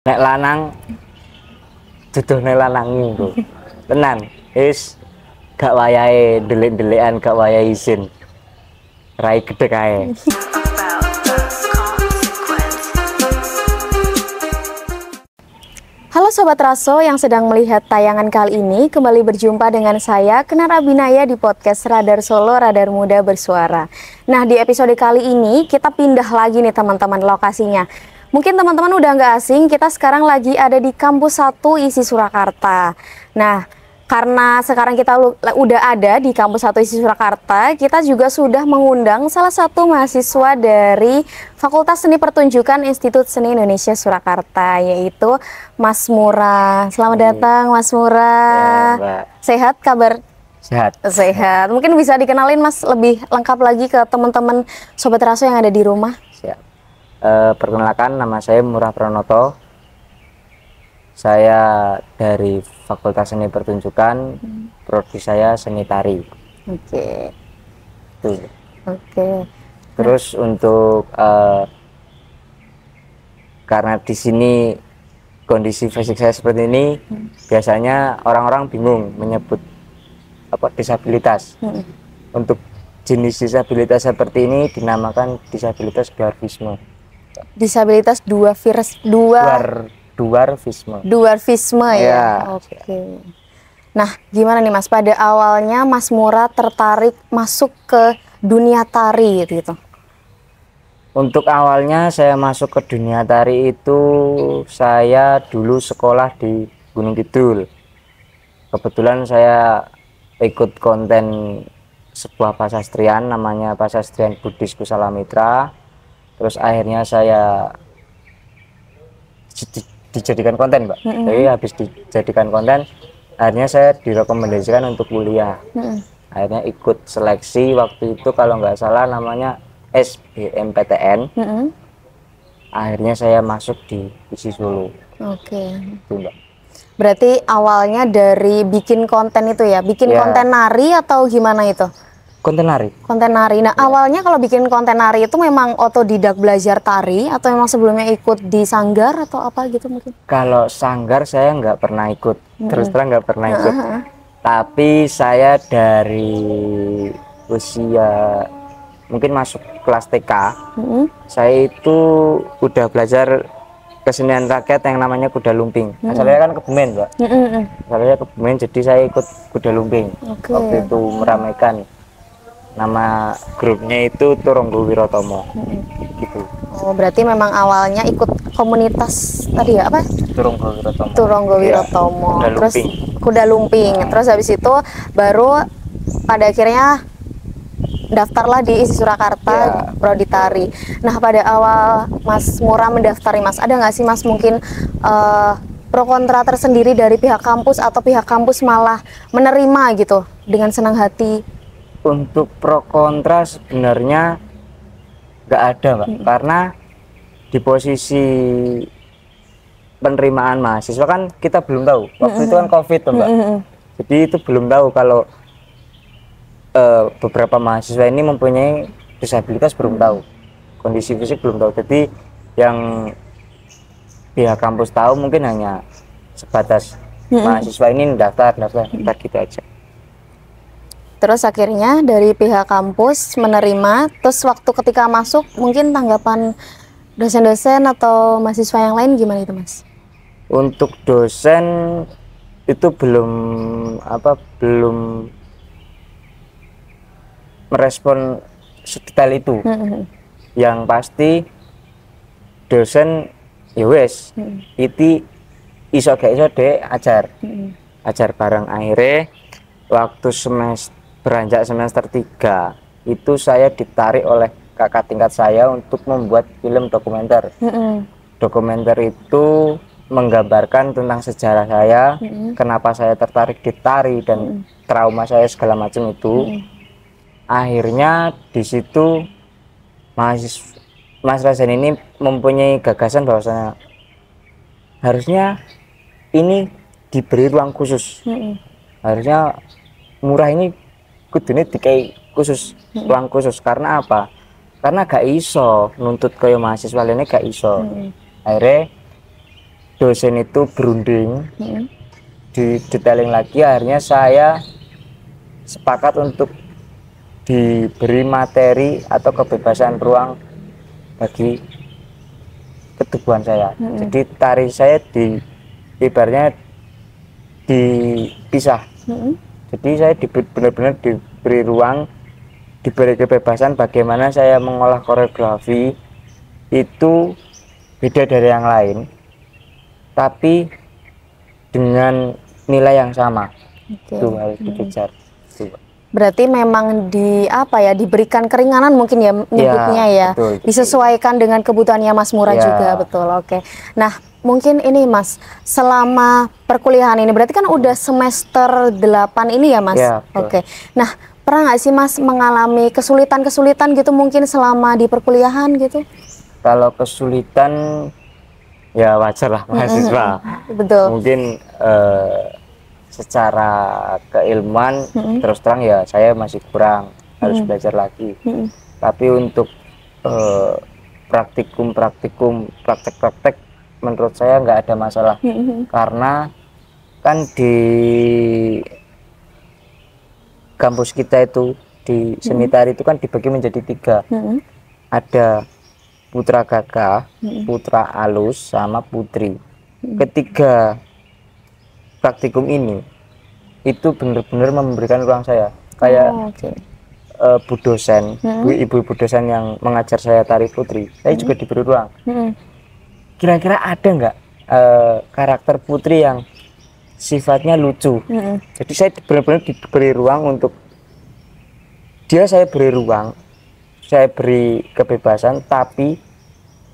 Nek lanang jodohne lanang niku tenan wis gak wayahe delik-delikan, gak wayahe izin rai gedhe kae. Halo Sobat Raso yang sedang melihat tayangan kali ini, kembali berjumpa dengan saya, Kenar Abinaya di podcast Radar Solo, Radar Muda Bersuara. Nah, di episode kali ini kita pindah lagi nih teman-teman lokasinya. Mungkin teman-teman udah nggak asing, kita sekarang lagi ada di Kampus 1 ISI Surakarta. Nah, karena sekarang kita udah ada di Kampus 1 ISI Surakarta, kita juga sudah mengundang salah satu mahasiswa dari Fakultas Seni Pertunjukan Institut Seni Indonesia Surakarta, yaitu Mas Mura. Selamat datang Mas Mura. Ya, Sehat kabar? Sehat. Sehat. Mungkin bisa dikenalin Mas lebih lengkap lagi ke teman-teman Sobat Raso yang ada di rumah. Siap. Perkenalkan, nama saya Mura Pranoto. Saya dari Fakultas Seni Pertunjukan, prodi saya seni tari. Oke. Tuh. Oke. Terus untuk karena di sini kondisi fisik saya seperti ini, biasanya orang-orang bingung menyebut apa disabilitas. Untuk jenis disabilitas seperti ini dinamakan disabilitas dwarfisme. Disabilitas dwarfisme ya. Ya. Oke. Nah, gimana nih Mas? Pada awalnya Mas Mura tertarik masuk ke dunia tari gitu. Untuk awalnya saya masuk ke dunia tari itu saya dulu sekolah di Gunung Kidul. Kebetulan saya ikut konten sebuah pasastrian namanya Pasastrian Buddhis Kusala Mitra. Terus akhirnya saya dijadikan konten, Mbak. Jadi habis dijadikan konten, akhirnya saya direkomendasikan untuk kuliah. Akhirnya ikut seleksi waktu itu kalau nggak salah namanya SBMPTN. Akhirnya saya masuk di ISI Solo. Oke. Itu, Mbak. Berarti awalnya dari bikin konten itu ya, bikin Ya. konten nari atau gimana itu? Konten nari. Konten nari. Nah, awalnya kalau bikin konten nari itu memang otodidak belajar tari atau memang sebelumnya ikut di sanggar atau apa gitu mungkin? Kalau sanggar saya nggak pernah ikut, terus terang nggak pernah ikut. Tapi saya dari usia mungkin masuk kelas TK, saya itu udah belajar kesenian rakyat yang namanya kuda lumping. Asalnya kan Kebumen, Mbak. Asalnya Kebumen, jadi saya ikut kuda lumping. Oke. Waktu itu meramaikan. Nama grupnya itu Turonggo Wirotomo. Gitu. Oh, berarti memang awalnya ikut komunitas tadi ya apa? Turonggo Wirotomo. Turonggo Iya, Wirotomo. kuda Terus lumping. kuda lumping. Terus habis itu baru pada akhirnya daftarlah di ISI Surakarta Ya. prodi tari. Nah, pada awal Mas Mura mendaftar, Mas, ada nggak sih Mas mungkin pro kontra tersendiri dari pihak kampus atau pihak kampus malah menerima gitu dengan senang hati? Untuk pro kontra sebenarnya nggak ada, Mbak, karena di posisi penerimaan mahasiswa kan kita belum tahu. Waktu itu kan COVID tuh, Mbak. Jadi itu belum tahu kalau beberapa mahasiswa ini mempunyai disabilitas, belum tahu. Kondisi fisik belum tahu. Jadi yang pihak kampus tahu mungkin hanya sebatas mahasiswa ini daftar gitu aja. Terus akhirnya dari pihak kampus menerima, terus waktu ketika masuk mungkin tanggapan dosen-dosen atau mahasiswa yang lain gimana itu, Mas? Untuk dosen itu belum merespon sedetail itu. Yang pasti dosen ya wes itu iso gak iso deh ajar bareng. Akhirnya waktu beranjak semester 3 itu saya ditarik oleh kakak tingkat saya untuk membuat film dokumenter. Dokumenter itu menggambarkan tentang sejarah saya, kenapa saya tertarik di tari dan trauma saya segala macam itu. Akhirnya di situ Mas Razen ini mempunyai gagasan bahwasanya harusnya ini diberi ruang khusus. Harusnya Murah ini kudune dikai khusus, ruang khusus. Karena apa? Karena gak iso nuntut kaya mahasiswa lainnya, gak iso. Akhirnya dosen itu berunding, di detailing lagi, akhirnya saya sepakat untuk diberi materi atau kebebasan ruang bagi keteguhan saya. Jadi tari saya ibaratnya dipisah. Jadi saya benar-benar diberi ruang, diberi kebebasan bagaimana saya mengolah koreografi itu beda dari yang lain, tapi dengan nilai yang sama. Itu harus dikejar. Berarti memang diberikan keringanan mungkin ya nyebutnya ya, betul. Disesuaikan dengan kebutuhannya Mas Mura juga, betul. Oke. Nah, mungkin ini Mas, selama perkuliahan ini berarti kan udah semester 8 ini ya Mas? Oke. Nah, pernah nggak sih Mas mengalami kesulitan-kesulitan gitu mungkin selama di perkuliahan gitu? Kalau kesulitan ya wajar lah mahasiswa. Betul. Mungkin secara keilmuan terus terang ya saya masih kurang, harus belajar lagi. Tapi untuk praktek menurut saya nggak ada masalah. Karena kan di kampus kita itu di seni tari itu kan dibagi menjadi 3. Ada putra gagah, putra alus, sama putri. Ketiga praktikum ini itu benar-benar memberikan ruang saya, kayak bu dosen, ibu dosen yang mengajar saya tari putri, saya juga diberi ruang. Kira-kira ada nggak karakter putri yang sifatnya lucu? Jadi saya benar-benar diberi ruang untuk saya beri ruang, saya beri kebebasan, tapi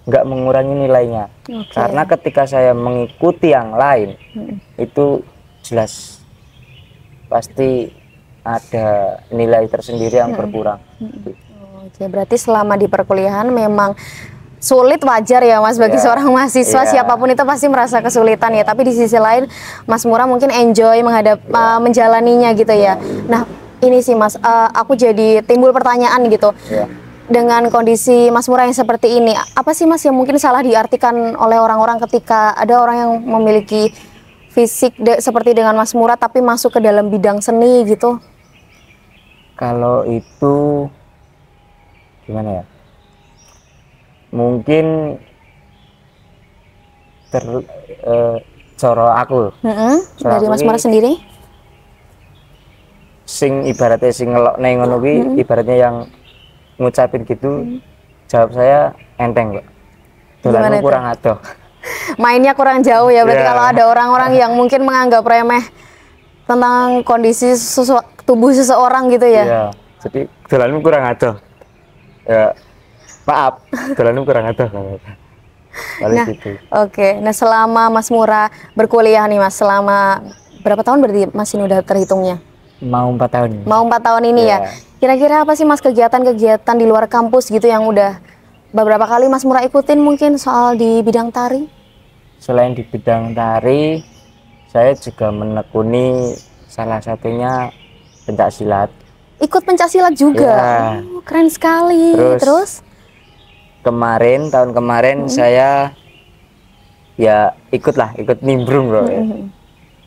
nggak mengurangi nilainya. Karena ketika saya mengikuti yang lain, itu jelas pasti ada nilai tersendiri yang berkurang. Berarti selama di perkuliahan memang sulit, wajar ya Mas bagi seorang mahasiswa, siapapun itu pasti merasa kesulitan ya. Tapi di sisi lain Mas Mura mungkin enjoy menjalaninya gitu ya. Nah ini sih Mas, aku jadi timbul pertanyaan gitu. Dengan kondisi Mas Mura yang seperti ini, apa sih Mas yang mungkin salah diartikan oleh orang-orang ketika ada orang yang memiliki fisik seperti dengan Mas Mura tapi masuk ke dalam bidang seni gitu? Kalau itu gimana ya? Mungkin coro aku. Dari Mas Mura sendiri? Sing ibaratnya sing ngelok neng ngono kuwi, ibaratnya yang ngucapin gitu, jawab saya enteng kok. Dolanmu kurang adoh. Mainnya kurang jauh ya berarti. Kalau ada orang-orang yang mungkin menganggap remeh tentang kondisi tubuh seseorang gitu ya. Iya. Jadi dolanmu kurang adoh. Ya maaf, dolanmu kurang adoh. Nah, gitu. Nah selama Mas Mura berkuliah nih Mas, selama berapa tahun berarti Mas ini udah terhitungnya? Mau 4 tahun. Mau 4 tahun ini ya. Kira-kira apa sih Mas kegiatan-kegiatan di luar kampus gitu yang udah beberapa kali Mas Mura ikutin mungkin soal di bidang tari? Selain di bidang tari, saya juga menekuni salah satunya pencaksilat. Ikut pencaksilat juga? Keren sekali. Terus? Tahun kemarin saya ya ikut nimbrung loh ya.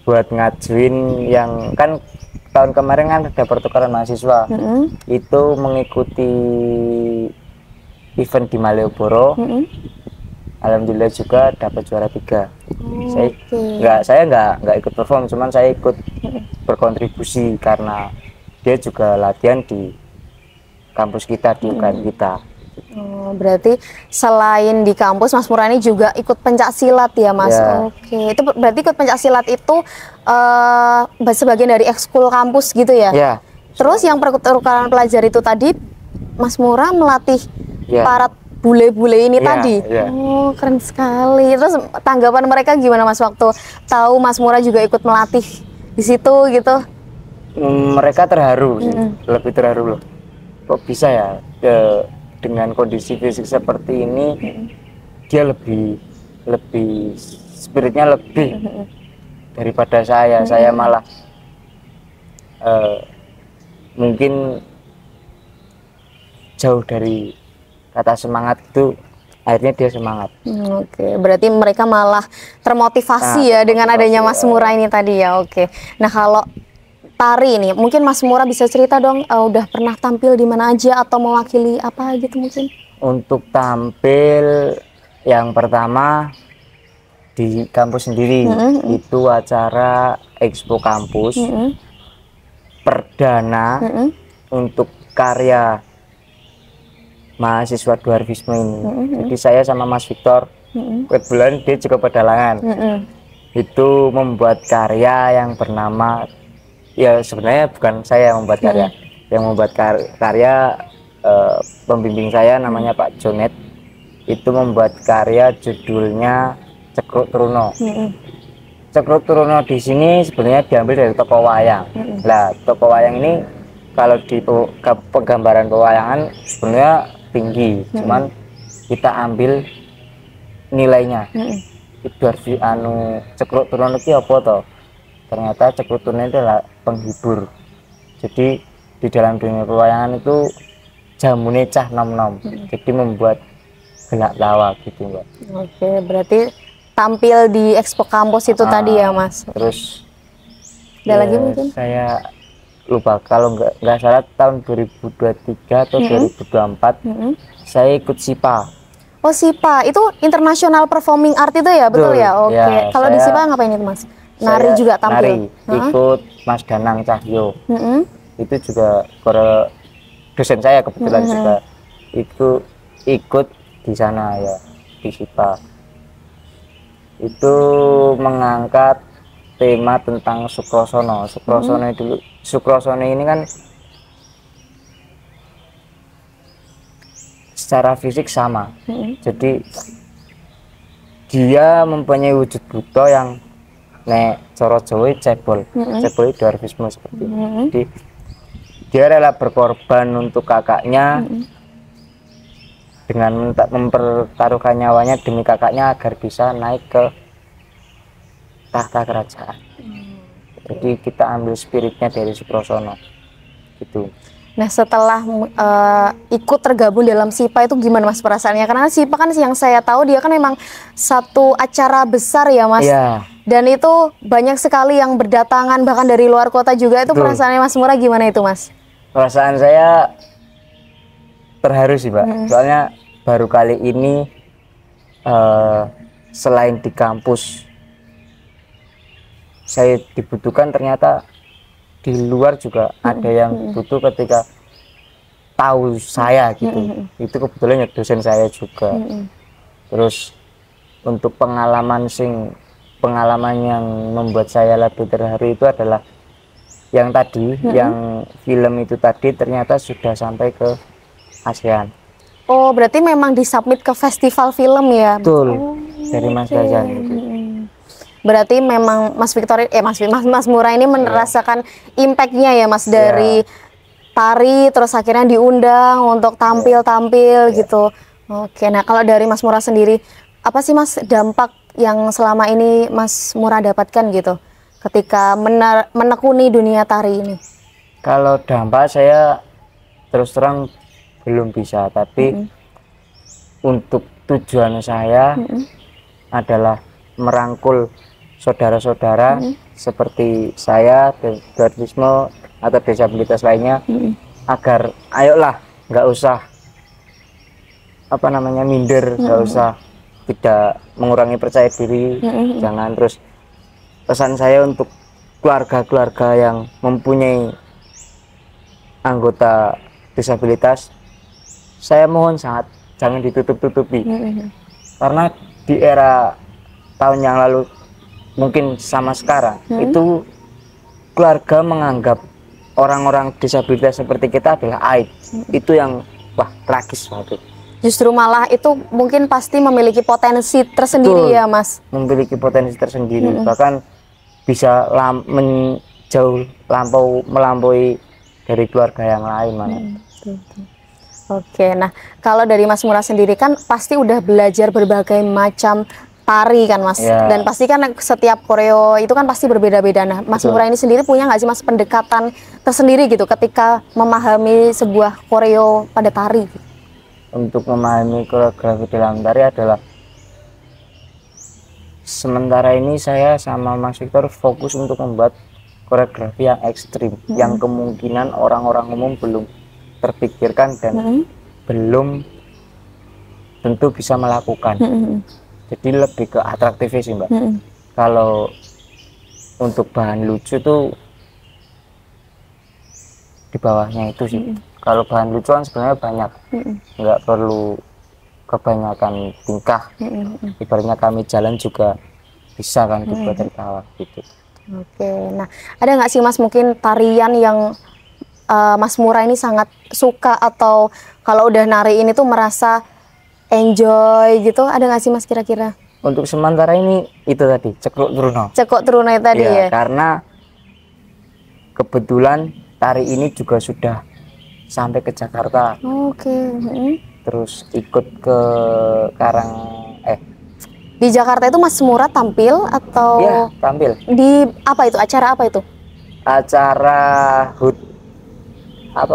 Buat ngajuin yang kan tahun kemarin kan ada pertukaran mahasiswa, itu mengikuti event di Malioboro. Alhamdulillah juga dapat juara 3. Saya nggak ikut perform, cuman saya ikut berkontribusi karena dia juga latihan di kampus kita, di UKM kita. Berarti selain di kampus Mas Mura ini juga ikut pencaksilat ya Mas? Itu berarti ikut pencaksilat itu sebagian dari ekskul kampus gitu ya? Terus yang pertukaran pelajar itu tadi Mas Mura melatih para bule-bule ini tadi? Keren sekali. Terus tanggapan mereka gimana Mas waktu tahu Mas Mura juga ikut melatih di situ gitu? Mereka terharu sih, lebih terharu loh. Kok bisa ya dengan kondisi fisik seperti ini, dia lebih spiritnya lebih daripada saya. Saya malah mungkin jauh dari kata semangat itu akhirnya dia semangat. Oke, berarti mereka malah termotivasi ya dengan adanya Mas Mura ini tadi ya. Oke. Nah, kalau tari ini, mungkin Mas Mura bisa cerita dong, udah pernah tampil di mana aja atau mewakili apa gitu mungkin? Untuk tampil yang pertama di kampus sendiri, itu acara Expo Kampus perdana untuk karya mahasiswa Dwarfisme ini. Jadi saya sama Mas Victor, kebetulan dia juga pedalangan, itu membuat karya yang bernama, ya sebenarnya bukan saya yang membuat karya, yang membuat karya pembimbing saya namanya Pak Jonet, itu membuat karya judulnya Cekruk Truno. Cekruk Truno di sini sebenarnya diambil dari toko wayang. Nah, toko wayang ini kalau di penggambaran pewayangan sebenarnya tinggi, cuman kita ambil nilainya. Itu Cekruk Truno itu apa toh? Ternyata Cekruk Truno itu adalah penghibur. Jadi di dalam dunia pewayangan itu jamune cah nom-nom, jadi membuat gelak tawa gitu Mbak. Oke, berarti tampil di Expo Kampus itu tadi ya Mas. Terus ada lagi mungkin? Saya lupa, kalau nggak salah tahun 2023 atau 2024 saya ikut SIPA. Oh, SIPA itu International Performing Art itu ya, betul ya? Oke. Ya, kalau di SIPA ngapain itu Mas? Nari juga tampil? Nari, ikut Mas Danang Cahyo. Itu juga dosen saya kebetulan juga itu ikut di sana ya, di SIPA. Itu mengangkat tema tentang Sukrosono. Sukrosono ini kan secara fisik sama, jadi dia mempunyai wujud buto yang nek coro Jawa cebol, cebol itu Dwarfisme seperti itu. Jadi dia rela berkorban untuk kakaknya dengan mempertaruhkan nyawanya demi kakaknya agar bisa naik ke tahta kerajaan. Jadi kita ambil spiritnya dari Sukrosono gitu. Nah, setelah ikut tergabung dalam SIPA itu gimana Mas perasaannya? Karena SIPA kan yang saya tahu dia kan memang satu acara besar ya Mas. Iya. Dan itu banyak sekali yang berdatangan bahkan dari luar kota juga. Itu perasaannya Mas Mura gimana itu Mas? Perasaan saya terharu sih Mbak. Soalnya baru kali ini selain di kampus saya dibutuhkan, ternyata di luar juga ada yang butuh ketika tahu saya gitu. Itu kebetulan ya dosen saya juga. Terus untuk pengalaman yang membuat saya lebih terharu itu adalah yang tadi, yang film itu tadi ternyata sudah sampai ke ASEAN. Oh, berarti memang disubmit ke festival film ya? Betul, dari Mas Dazan gitu. Berarti memang Mas Victor, Mas Mura ini merasakan impactnya ya Mas dari tari, terus akhirnya diundang untuk tampil-tampil gitu. Oke, nah kalau dari Mas Mura sendiri, apa sih Mas dampak yang selama ini Mas Mura dapatkan gitu ketika menekuni dunia tari ini? Kalau dampak saya terus terang belum bisa, tapi untuk tujuan saya adalah merangkul saudara-saudara seperti saya, Dwarfisme atau disabilitas lainnya, agar ayolah nggak usah minder, nggak usah tidak mengurangi percaya diri, jangan. Terus pesan saya untuk keluarga-keluarga yang mempunyai anggota disabilitas, saya mohon sangat jangan ditutup-tutupi, karena di era tahun yang lalu mungkin sama sekarang itu keluarga menganggap orang-orang disabilitas seperti kita adalah aib. Itu yang tragis banget. Justru malah itu mungkin pasti memiliki potensi tersendiri. Betul, ya Mas, memiliki potensi tersendiri, bahkan bisa melampaui dari keluarga yang lain mana. Oke, nah kalau dari Mas Mura sendiri kan pasti udah belajar berbagai macam tari kan Mas, dan pasti kan setiap koreo itu kan pasti berbeda-beda. Nah, Mas Mura ini sendiri punya nggak sih Mas pendekatan tersendiri gitu ketika memahami sebuah koreo pada tari? untuk memahami koreografi dalam tari adalah sementara ini saya sama Mas Victor fokus untuk membuat koreografi yang ekstrim, yang kemungkinan orang-orang umum belum terpikirkan dan belum tentu bisa melakukan. Jadi lebih ke atraktifnya sih Mbak. Kalau untuk bahan lucu tuh di bawahnya itu sih. Kalau bahan lucu kan sebenarnya banyak, nggak perlu kebanyakan tingkah. Ibaratnya kami jalan juga bisa kan dibuat tertawa gitu. Oke, nah ada nggak sih Mas mungkin tarian yang Mas Mura ini sangat suka atau kalau udah nari ini tuh merasa enjoy gitu? Ada nggak sih Mas kira-kira? Untuk sementara ini itu tadi Cekok Truno. Cekok Truno tadi ya? Karena kebetulan tari ini juga sudah sampai ke Jakarta. Oke. Terus ikut ke Di Jakarta itu Mas Mura tampil atau? Iya, tampil. Di apa itu? Acara apa itu? Acara HUT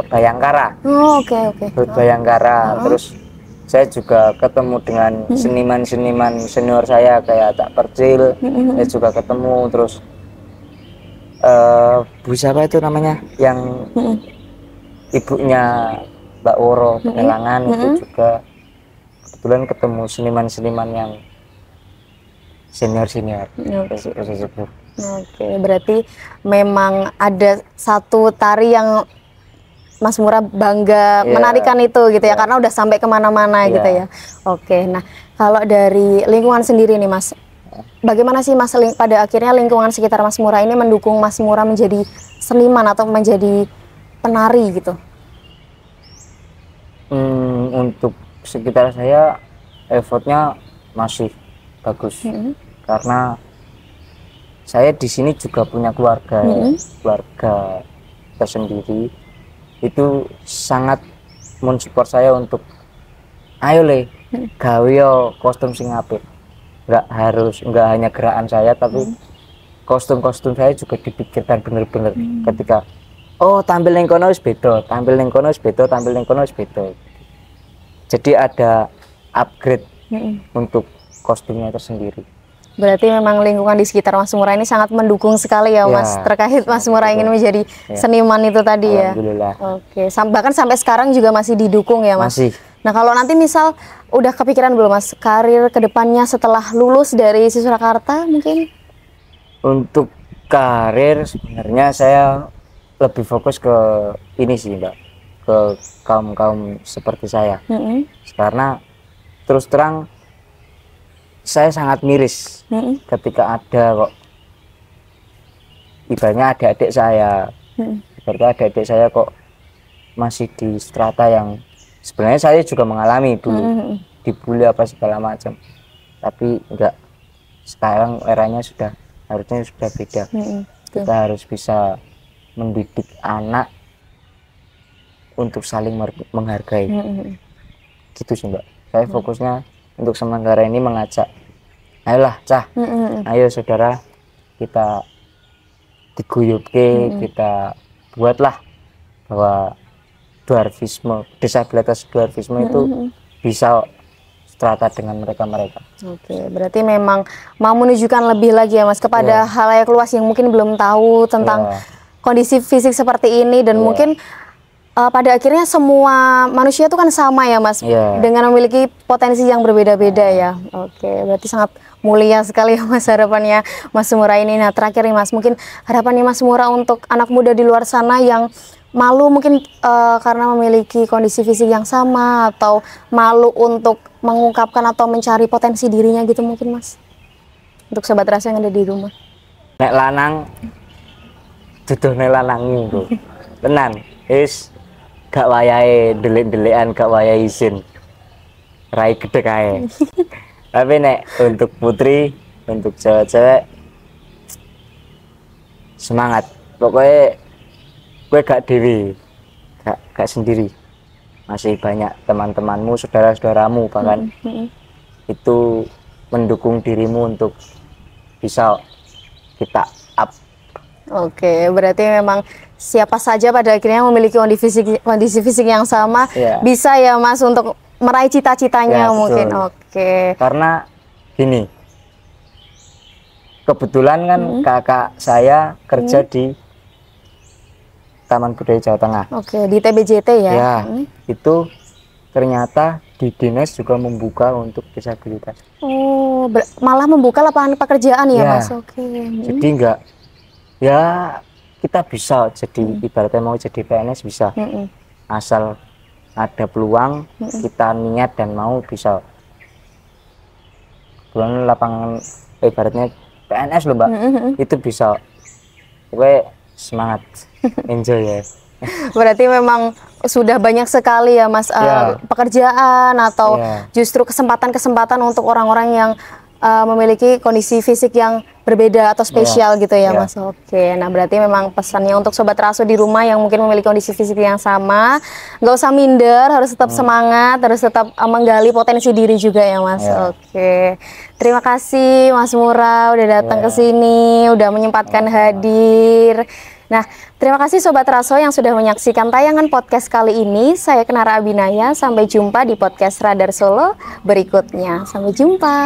Bayangkara. Oke. HUT Bayangkara. Terus saya juga ketemu dengan seniman-seniman senior saya kayak Cak Percil. Saya juga ketemu terus Bu siapa itu namanya yang ibunya Mbak Woro Penelangan itu juga kebetulan ketemu seniman-seniman yang senior Oke, berarti memang ada satu tari yang Mas Mura bangga menarikan itu gitu ya, karena udah sampai kemana-mana gitu ya. Oke, nah kalau dari lingkungan sendiri nih Mas, bagaimana sih Mas pada akhirnya lingkungan sekitar Mas Mura ini mendukung Mas Mura menjadi seniman atau menjadi penari gitu? Untuk sekitar saya effortnya masih bagus. Karena saya di sini juga punya keluarga, keluarga tersendiri, itu sangat mensupport saya untuk ayo le gawe yo kostum sing apik. Nggak hanya gerakan saya, tapi kostum-kostum saya juga dipikirkan bener-bener ketika tampil ning kono wis beda, tampil ning kono wis beda, tampil ning kono wis beda. Jadi ada upgrade untuk kostumnya tersendiri. Berarti memang lingkungan di sekitar Mas Mura ini sangat mendukung sekali ya Mas, terkait Mas Mura ingin menjadi seniman itu tadi ya. Alhamdulillah. Oke, bahkan sampai sekarang juga masih didukung ya Mas? Masih. Nah kalau nanti misal udah kepikiran belum Mas, karir kedepannya setelah lulus dari Surakarta mungkin? Untuk karir sebenarnya saya lebih fokus ke ini sih Mbak, ke kaum-kaum seperti saya. Karena terus terang saya sangat miris ketika ada kok ibaratnya adik-adik saya kok masih di strata yang sebenarnya saya juga mengalami dulu dibully apa segala macam, tapi enggak, sekarang eranya harusnya sudah beda. Kita harus bisa mendidik anak untuk saling menghargai. Gitu sih Mbak, saya fokusnya untuk sementara ini mengajak, ayolah Cah, ayo saudara, kita diguyupke, kita buatlah bahwa dwarfisme, disabilitas dwarfisme itu bisa strata dengan mereka. Oke, berarti memang mau menunjukkan lebih lagi ya Mas kepada halayak luas yang mungkin belum tahu tentang kondisi fisik seperti ini dan mungkin pada akhirnya semua manusia itu kan sama ya Mas, dengan memiliki potensi yang berbeda-beda ya. Oke, berarti sangat mulia sekali ya Mas harapannya Mas Mura ini. Nah terakhir nih Mas, mungkin harapannya Mas Mura untuk anak muda di luar sana yang malu mungkin karena memiliki kondisi fisik yang sama atau malu untuk mengungkapkan atau mencari potensi dirinya gitu mungkin Mas, untuk sobat rasa yang ada di rumah. Nek lanang duduhne lanang niku tenan wis gak wayahe delik-delikan, gak wayahe izin rai gede kae. Tapi nek untuk putri, untuk cewek-cewek semangat, pokoknya gue gak dewi, gak sendiri, masih banyak teman-temanmu, saudara-saudaramu bahkan itu mendukung dirimu untuk bisa kita up. Oke, berarti memang siapa saja pada akhirnya memiliki kondisi fisik yang sama bisa ya Mas untuk meraih cita-citanya Ya, mungkin. betul. Oke. Karena gini, kebetulan kan kakak saya kerja di Taman Budaya Jawa Tengah. Oke, di TBJT ya. Ya, itu ternyata di dinas juga membuka untuk disabilitas. Oh, malah membuka lapangan pekerjaan ya, Ya, Mas. Oke. jadi enggak, ya kita bisa jadi ibaratnya mau jadi PNS bisa, asal ada peluang, kita niat dan mau bisa. Kebetulan lapangan ibaratnya PNS loh Mbak, itu bisa. Gue semangat, enjoy ya. Berarti memang sudah banyak sekali ya Mas Ya. pekerjaan atau Ya. justru kesempatan-kesempatan untuk orang-orang yang memiliki kondisi fisik yang berbeda atau spesial gitu ya Ya. Mas. Oke, nah berarti memang pesannya untuk Sobat Raso di rumah yang mungkin memiliki kondisi fisik yang sama, nggak usah minder, harus tetap semangat, harus tetap menggali potensi diri juga ya Mas. Ya. Oke, terima kasih Mas Mura udah datang ke sini, udah menyempatkan hadir. Nah, terima kasih Sobat Raso yang sudah menyaksikan tayangan podcast kali ini. Saya Kenara Abinaya, sampai jumpa di podcast Radar Solo berikutnya. Sampai jumpa.